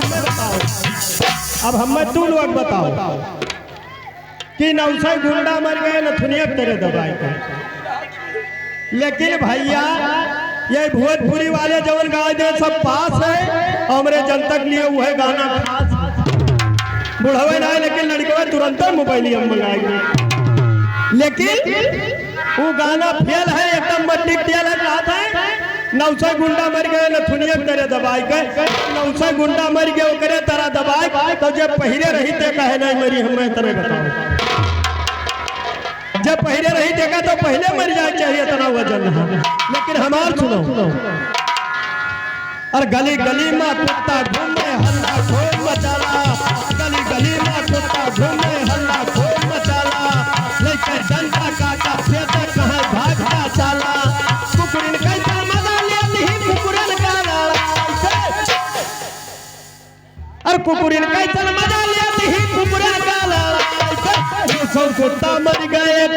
हमें बताओ, अब हमें तू लोग बताओ कि नौसे गुंडा मर गए नथुनिया तेरे दबाई के। लेकिन भैया ये भोजपुरी वाले जवन गाय दे सब पास है, हमरे जनता के लिए वह गाना खास बुढ़ावे ना, लेकिन लड़के तुरंत मोबाइल मंगाएंगे। लेकिन वो गाना फेल है, एकदम मट्टी तेल है। नौसे गुंडा मर गए नथुनिया तेरे दबाई के, नौसे गुंडा मर गए करे तेरा दबाई, तो जब पहले रही ते कहे नहीं मरी, हमें तेरे बताओ जब पहले रही देखा तो पहले मर जाए चाहिए तना वजन है। लेकिन हमार सुनो, और गली गली में कुत्ता घूमे हल्ला खूब मचाला, गली गली में कुत्ता घूमे हल्ला खूब मचाला, लेकिन जनता काटा फेंटे कहाँ भागता चाला, कुकुरिन कैसा मजा लेती ही कुकुरन का लड़ाई, और कुकुरिन कैसा मजा लेती ही कुकुरन का लड़ाई। कुत्ता मर गए